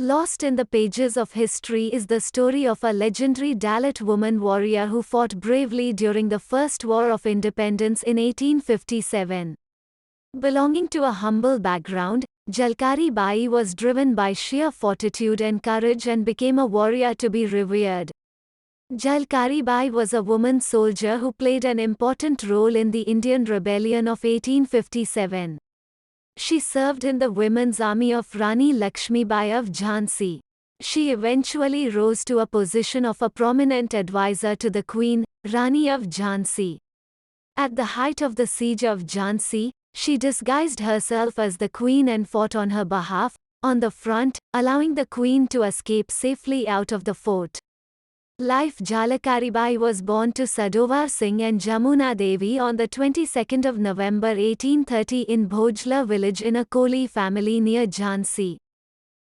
Lost in the pages of history is the story of a legendary Dalit woman warrior who fought bravely during the First War of Independence in 1857. Belonging to a humble background, Jalkari Bai was driven by sheer fortitude and courage and became a warrior to be revered. Jalkari Bai was a woman soldier who played an important role in the Indian Rebellion of 1857. She served in the women's army of Rani Lakshmi Bai of Jhansi. She eventually rose to a position of a prominent advisor to the Queen, Rani of Jhansi. At the height of the siege of Jhansi, she disguised herself as the Queen and fought on her behalf, on the front, allowing the Queen to escape safely out of the fort. Life Jalkari Bai was born to Sadovar Singh and Jamuna Devi on the 22nd of November 1830 in Bhojla village in a Koli family near Jhansi.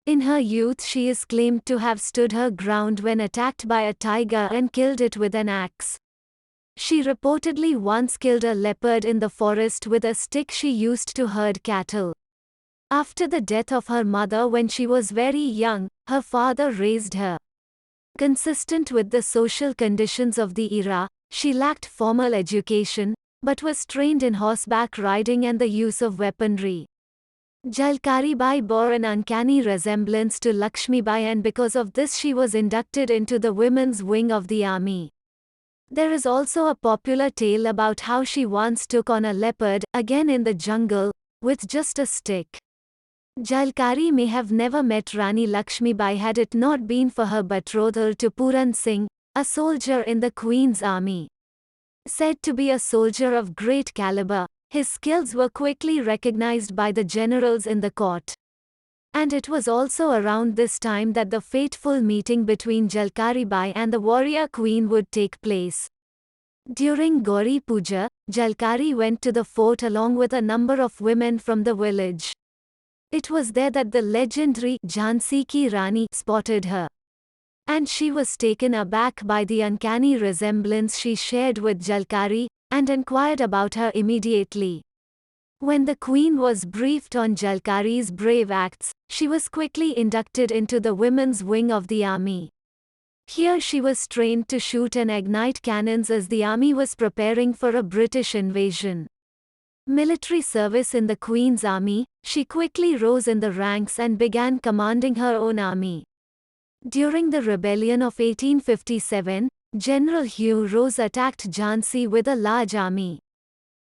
In her youth she is claimed to have stood her ground when attacked by a tiger and killed it with an axe. She reportedly once killed a leopard in the forest with a stick she used to herd cattle. After the death of her mother when she was very young, her father raised her. Consistent with the social conditions of the era, she lacked formal education, but was trained in horseback riding and the use of weaponry. Jalkari Bai bore an uncanny resemblance to Lakshmi Bai, and because of this she was inducted into the women's wing of the army. There is also a popular tale about how she once took on a leopard, again in the jungle, with just a stick. Jalkari may have never met Rani Lakshmi Bai had it not been for her betrothal to Puran Singh, a soldier in the Queen's army. Said to be a soldier of great caliber, his skills were quickly recognized by the generals in the court. And it was also around this time that the fateful meeting between Jalkari Bai and the warrior queen would take place. During Gauri Puja, Jalkari went to the fort along with a number of women from the village. It was there that the legendary Jhansi Ki Rani spotted her. And she was taken aback by the uncanny resemblance she shared with Jalkari, and inquired about her immediately. When the queen was briefed on Jalkari's brave acts, she was quickly inducted into the women's wing of the army. Here she was trained to shoot and ignite cannons as the army was preparing for a British invasion. Military service in the Queen's army, she quickly rose in the ranks and began commanding her own army. During the rebellion of 1857, General Hugh Rose attacked Jhansi with a large army.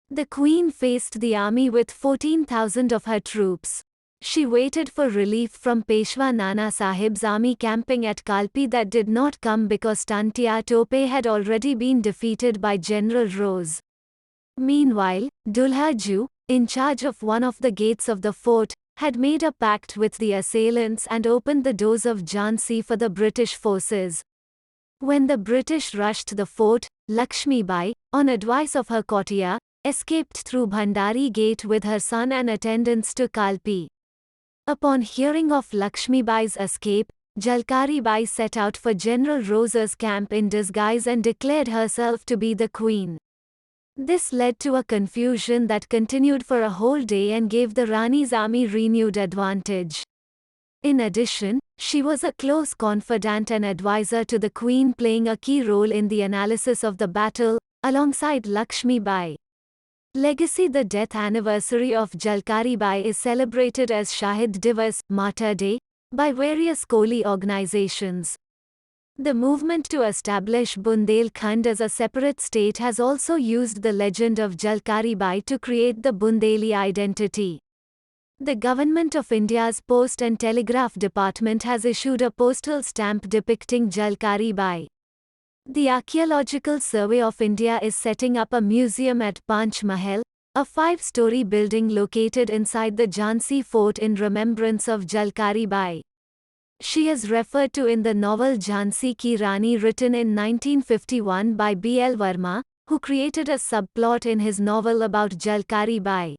The Queen faced the army with 14,000 of her troops. She waited for relief from Peshwa Nana Sahib's army camping at Kalpi that did not come because Tantia Tope had already been defeated by General Rose. Meanwhile, Dulha Ju, in charge of one of the gates of the fort, had made a pact with the assailants and opened the doors of Jhansi for the British forces. When the British rushed the fort, Lakshmi Bai, on advice of her courtier, escaped through Bhandari Gate with her son and attendants to Kalpi. Upon hearing of Lakshmi Bai's escape, Jalkari Bai set out for General Rose's camp in disguise and declared herself to be the queen. This led to a confusion that continued for a whole day and gave the Rani's army renewed advantage. In addition, she was a close confidant and advisor to the queen, playing a key role in the analysis of the battle, alongside Lakshmi Bai. Legacy: the death anniversary of Jalkari Bai is celebrated as Shahid Divas, Martyr Day, by various Koli organizations. The movement to establish Bundelkhand as a separate state has also used the legend of Jalkari Bai to create the Bundeli identity. The Government of India's Post and Telegraph Department has issued a postal stamp depicting Jalkari Bai. The Archaeological Survey of India is setting up a museum at Panch Mahal, a 5-story building located inside the Jhansi fort in remembrance of Jalkari Bai. She is referred to in the novel Jhansi Ki Rani, written in 1951 by B.L. Verma, who created a subplot in his novel about Jalkari Bai.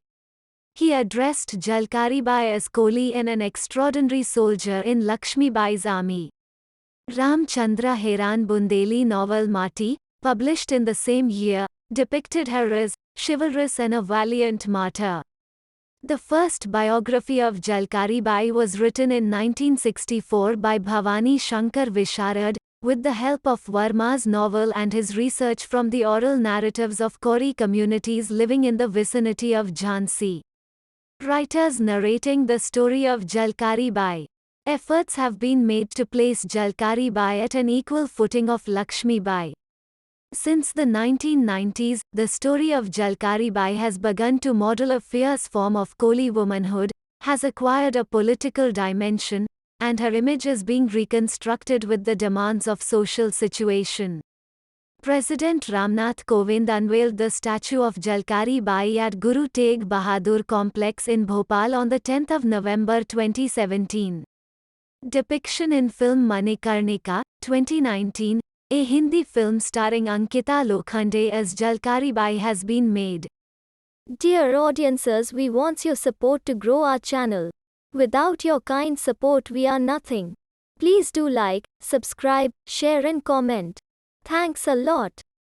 He addressed Jalkari Bai as Koli and an extraordinary soldier in Lakshmi Bai's army. Ramchandra Heran Bundeli novel Mati, published in the same year, depicted her as chivalrous and a valiant martyr. The first biography of Jalkari Bai was written in 1964 by Bhavani Shankar Visharad, with the help of Verma's novel and his research from the oral narratives of Kori communities living in the vicinity of Jhansi. Writers narrating the story of Jalkari Bai. Efforts have been made to place Jalkari Bai at an equal footing of Lakshmi Bai. Since the 1990s, the story of Jalkari Bai has begun to model a fierce form of Koli womanhood, has acquired a political dimension, and her image is being reconstructed with the demands of social situation. President Ramnath Kovind unveiled the statue of Jalkari Bai at Guru Tegh Bahadur Complex in Bhopal on 10 November 2017. Depiction in film Manikarnika, 2019, a Hindi film starring Ankita Lokhande as Jalkari Bai has been made. Dear audiences, we want your support to grow our channel. Without your kind support we are nothing. Please do like, subscribe, share and comment. Thanks a lot.